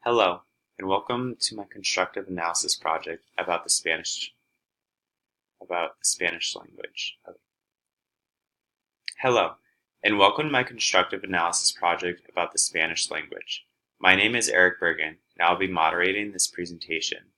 Hello, and welcome to my constructive analysis project about the Spanish language. Hello, and welcome to my constructive analysis project about the Spanish language. My name is Eric Bergen, and I'll be moderating this presentation.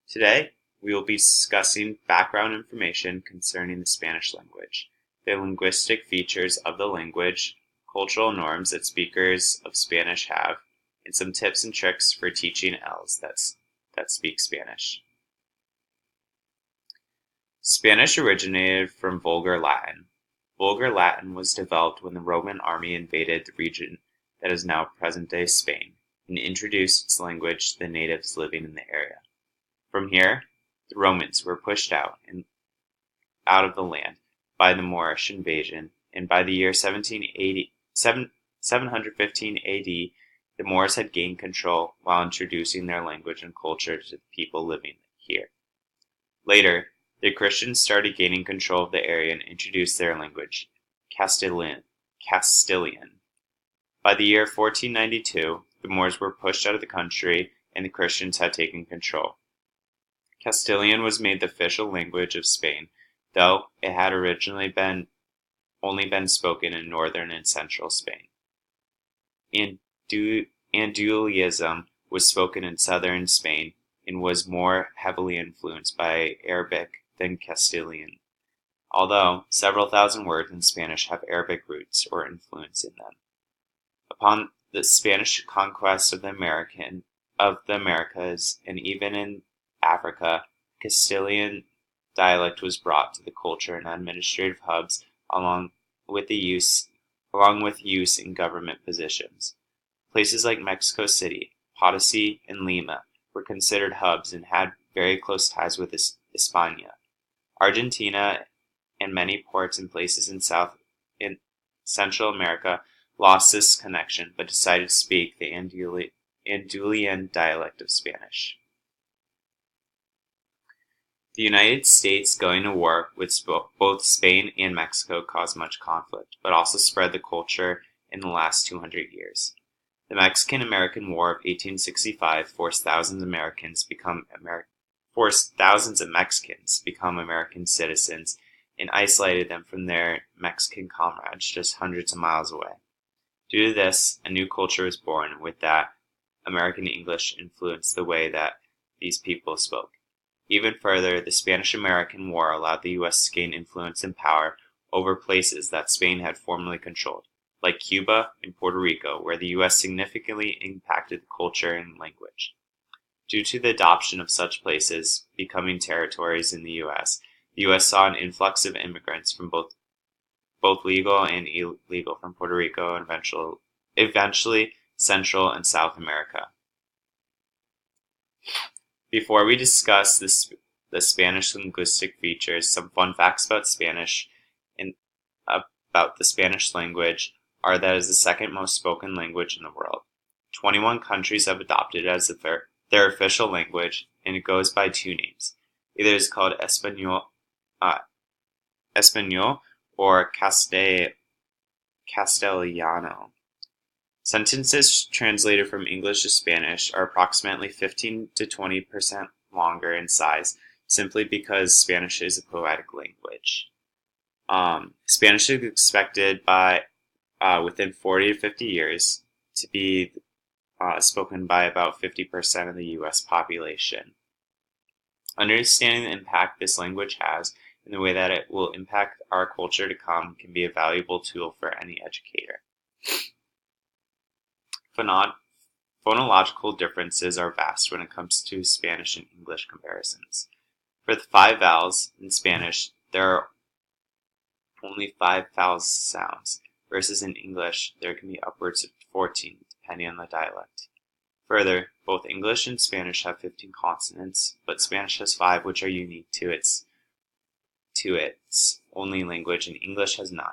Today, we will be discussing background information concerning the Spanish language, the linguistic features of the language, cultural norms that speakers of Spanish have, and some tips and tricks for teaching ELs that speak Spanish. Spanish originated from Vulgar Latin. Vulgar Latin was developed when the Roman army invaded the region that is now present-day Spain and introduced its language to the natives living in the area. From here, the Romans were pushed out of the land by the Moorish invasion, and by the year 715 AD, the Moors had gained control while introducing their language and culture to the people living here. Later, the Christians started gaining control of the area and introduced their language, Castilian. By the year 1492, the Moors were pushed out of the country and the Christians had taken control. Castilian was made the official language of Spain, though it had originally only been spoken in northern and central Spain. Andalusian was spoken in southern Spain and was more heavily influenced by Arabic than Castilian, although several thousand words in Spanish have Arabic roots or influence in them. Upon the Spanish conquest of the Americas and even in Africa, Castilian dialect was brought to the culture and administrative hubs along with use in government positions. Places like Mexico City, Potosi, and Lima were considered hubs and had very close ties with Hispania. Argentina and many ports and places in Central America lost this connection but decided to speak the Andalusian dialect of Spanish. The United States going to war with both Spain and Mexico caused much conflict, but also spread the culture in the last 200 years. The Mexican-American War of 1865 forced thousands of Mexicans become American citizens and isolated them from their Mexican comrades just hundreds of miles away. Due to this, a new culture was born. With that, American English influenced the way that these people spoke. Even further, the Spanish-American War allowed the U.S. to gain influence and power over places that Spain had formerly controlled, like Cuba and Puerto Rico, where the U.S. significantly impacted the culture and language. Due to the adoption of such places becoming territories in the U.S. saw an influx of immigrants from both legal and illegal from Puerto Rico and eventually Central and South America. Before we discuss the Spanish linguistic features, some fun facts about Spanish and about the Spanish language are that it is the second most spoken language in the world. 21 countries have adopted it as their official language, and it goes by two names. Either it's called Español or Castellano. Sentences translated from English to Spanish are approximately 15 to 20% longer in size, simply because Spanish is a poetic language. Spanish is expected within 40 to 50 years to be spoken by about 50% of the U.S. population. Understanding the impact this language has and the way that it will impact our culture to come can be a valuable tool for any educator. Phonological differences are vast when it comes to Spanish and English comparisons. For the 5 vowels in Spanish, there are only 5 vowel sounds, versus in English, there can be upwards of 14, depending on the dialect. Further, both English and Spanish have 15 consonants, but Spanish has 5, which are unique to its only language, and English has 9.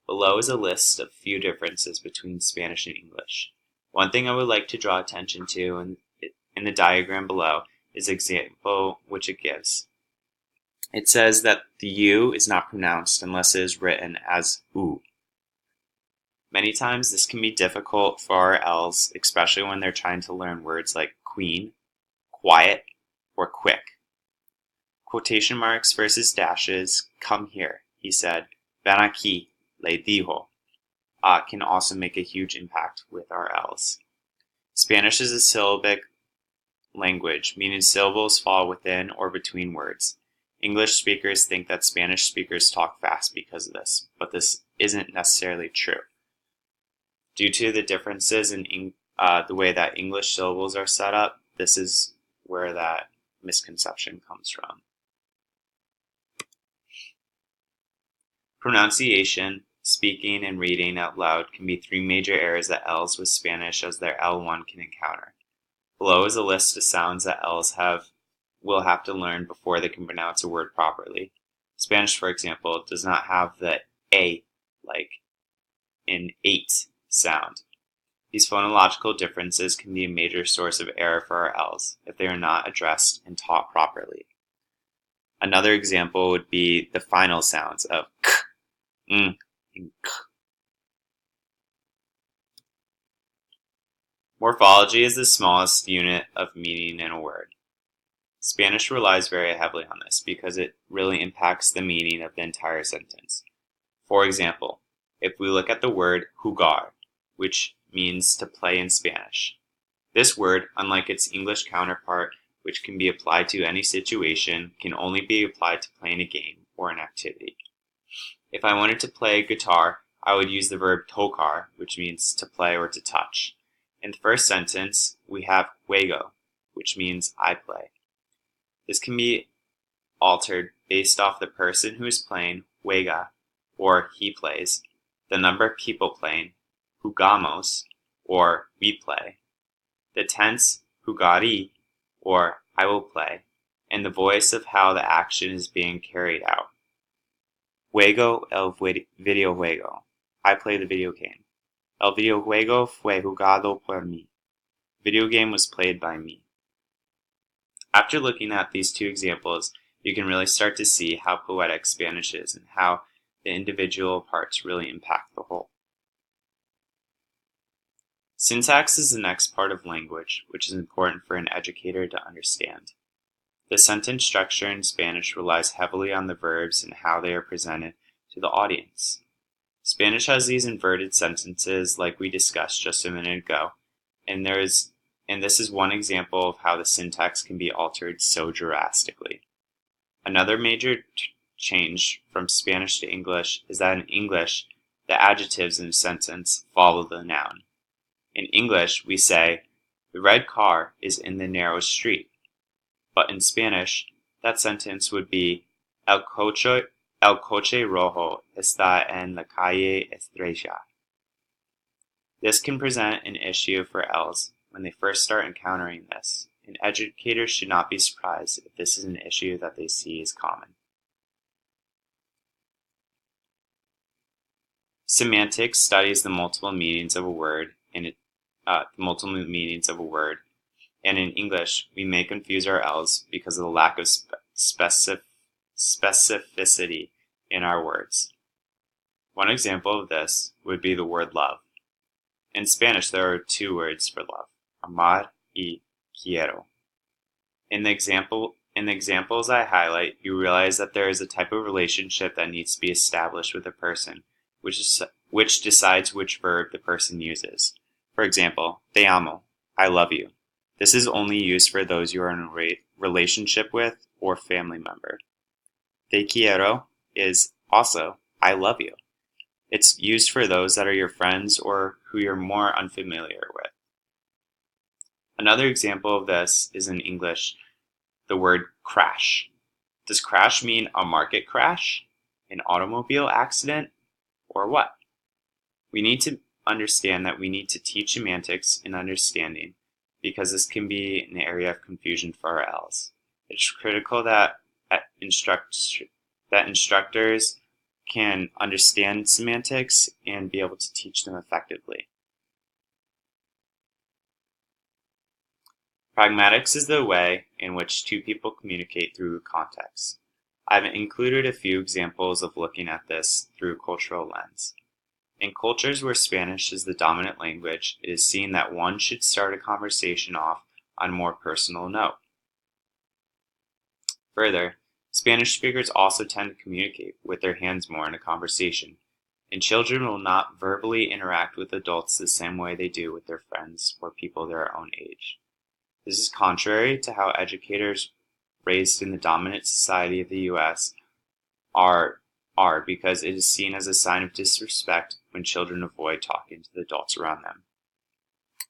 Below is a list of few differences between Spanish and English. One thing I would like to draw attention to in the diagram below is the example which it gives. It says that the U is not pronounced unless it is written as U. Many times this can be difficult for our L's, especially when they're trying to learn words like queen, quiet, or quick. Quotation marks versus dashes, come here, he said, ven aquí, le dijo, can also make a huge impact with our L's. Spanish is a syllabic language, meaning syllables fall within or between words. English speakers think that Spanish speakers talk fast because of this, but this isn't necessarily true. Due to the differences in the way that English syllables are set up, this is where that misconception comes from. Pronunciation, speaking, and reading out loud can be three major errors that L's with Spanish as their L1 can encounter. Below is a list of sounds that L's will have to learn before they can pronounce a word properly. Spanish, for example, does not have the A, like in 8 sound. These phonological differences can be a major source of error for our L's if they are not addressed and taught properly. Another example would be the final sounds of k, and k. Morphology is the smallest unit of meaning in a word. Spanish relies very heavily on this because it really impacts the meaning of the entire sentence. For example, if we look at the word jugar, which means to play in Spanish. This word, unlike its English counterpart, which can be applied to any situation, can only be applied to playing a game or an activity. If I wanted to play guitar, I would use the verb tocar, which means to play or to touch. In the first sentence, we have juego, which means I play. This can be altered based off the person who is playing, juega, or he plays, the number of people playing, jugamos, or we play, the tense, jugaré, or I will play, and the voice of how the action is being carried out. Juego el videojuego. I play the video game. El videojuego fue jugado por mí. Video game was played by me. After looking at these two examples, you can really start to see how poetic Spanish is and how the individual parts really impact the whole. Syntax is the next part of language, which is important for an educator to understand. The sentence structure in Spanish relies heavily on the verbs and how they are presented to the audience. Spanish has these inverted sentences like we discussed just a minute ago, and this is one example of how the syntax can be altered so drastically. Another major change from Spanish to English is that in English, the adjectives in a sentence follow the noun. In English, we say, the red car is in the narrow street. But in Spanish, that sentence would be, el coche rojo está en la calle estrecha. This can present an issue for L's when they first start encountering this, and educators should not be surprised if this is an issue that they see as common. Semantics studies the multiple meanings of a word, and in English, we may confuse our L's because of the lack of specificity in our words. One example of this would be the word love. In Spanish, there are 2 words for love, amar y quiero. In the examples I highlight, you realize that there is a type of relationship that needs to be established with a person, which decides which verb the person uses. For example, te amo, I love you. This is only used for those you are in a relationship with or family member. Te quiero is also, I love you. It's used for those that are your friends or who you're more unfamiliar with. Another example of this is in English, the word crash. Does crash mean a market crash, an automobile accident, or what? We need to understand that we need to teach semantics and understanding because this can be an area of confusion for our L's. It's critical that instructors can understand semantics and be able to teach them effectively. Pragmatics is the way in which 2 people communicate through context. I've included a few examples of looking at this through a cultural lens. In cultures where Spanish is the dominant language, it is seen that one should start a conversation off on a more personal note. Further, Spanish speakers also tend to communicate with their hands more in a conversation, and children will not verbally interact with adults the same way they do with their friends or people their own age. This is contrary to how educators raised in the dominant society of the U.S. are because it is seen as a sign of disrespect when children avoid talking to the adults around them.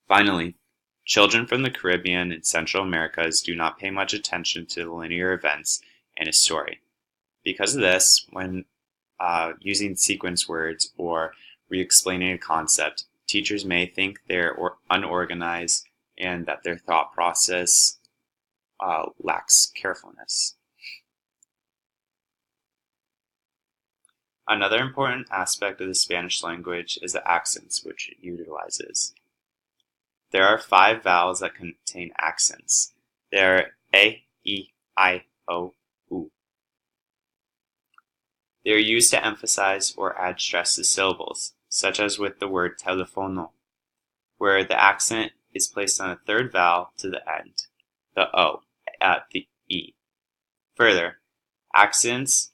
Finally, children from the Caribbean and Central Americas do not pay much attention to the linear events in a story. Because of this, when using sequence words or re-explaining a concept, teachers may think they're unorganized and that their thought process lacks carefulness. Another important aspect of the Spanish language is the accents which it utilizes. There are 5 vowels that contain accents. They are A, E, I, O, U. They are used to emphasize or add stress to syllables, such as with the word teléfono, where the accent is placed on a 3rd vowel to the end, the O, at the E. Further, accents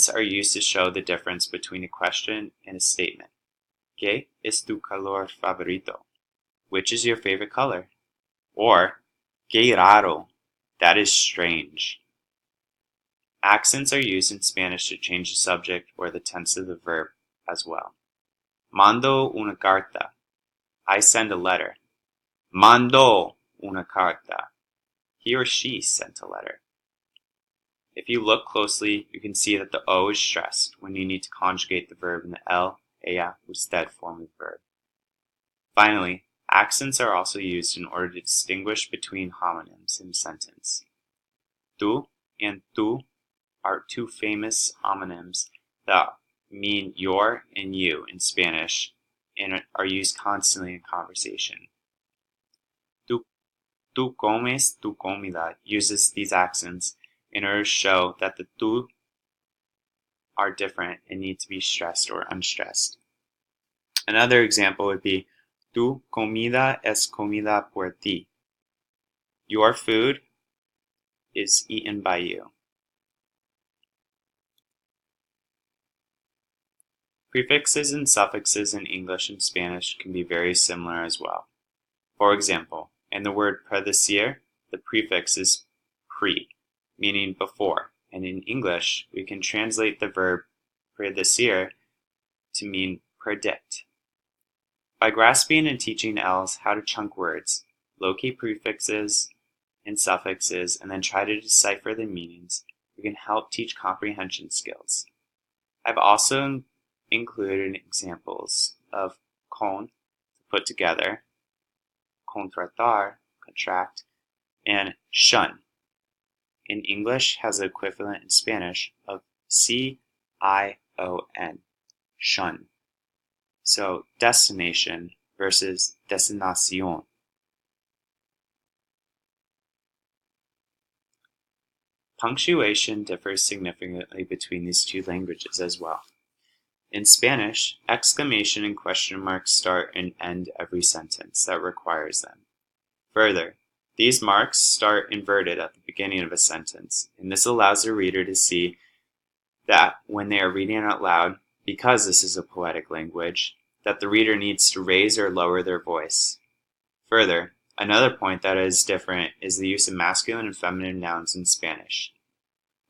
are used to show the difference between a question and a statement. ¿Qué es tu color favorito? Which is your favorite color? Or, qué raro, that is strange. Accents are used in Spanish to change the subject or the tense of the verb as well. Mando una carta, I send a letter. Mandó una carta, he or she sent a letter. If you look closely, you can see that the O is stressed when you need to conjugate the verb in the él, ella, usted form of the verb. Finally, accents are also used in order to distinguish between homonyms in a sentence. Tú and tú are 2 famous homonyms that mean your and you in Spanish and are used constantly in conversation. Tú comes tu comida uses these accents in order to show that the tú are different and need to be stressed or unstressed. Another example would be tu comida es comida por ti. Your food is eaten by you. Prefixes and suffixes in English and Spanish can be very similar as well. For example, in the word predecir, the prefix is pre, meaning before, and in English, we can translate the verb predecir to mean predict. By grasping and teaching ELs how to chunk words, locate prefixes and suffixes, and then try to decipher the meanings, we can help teach comprehension skills. I've also included examples of con, to put together, contratar, contract, and shun. In English has the equivalent in Spanish of C-I-O-N, shun. So destination versus destinación. Punctuation differs significantly between these 2 languages as well. In Spanish, exclamation and question marks start and end every sentence that requires them. Further, these marks start inverted at the beginning of a sentence, and this allows the reader to see that when they are reading out loud, because this is a poetic language, that the reader needs to raise or lower their voice. Further, another point that is different is the use of masculine and feminine nouns in Spanish.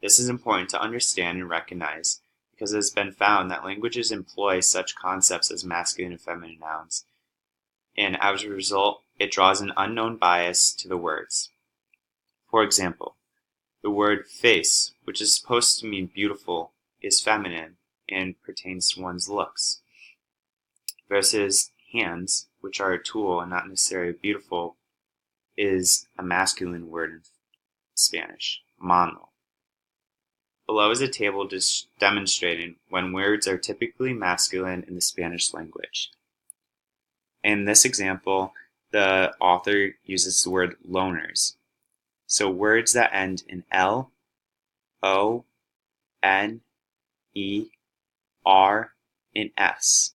This is important to understand and recognize because it has been found that languages employ such concepts as masculine and feminine nouns, and as a result, it draws an unknown bias to the words. For example, the word face, which is supposed to mean beautiful, is feminine and pertains to one's looks, versus hands, which are a tool and not necessarily beautiful, is a masculine word in Spanish, mano. Below is a table demonstrating when words are typically masculine in the Spanish language. In this example, the author uses the word loners. So words that end in L, O, N, E, R, and S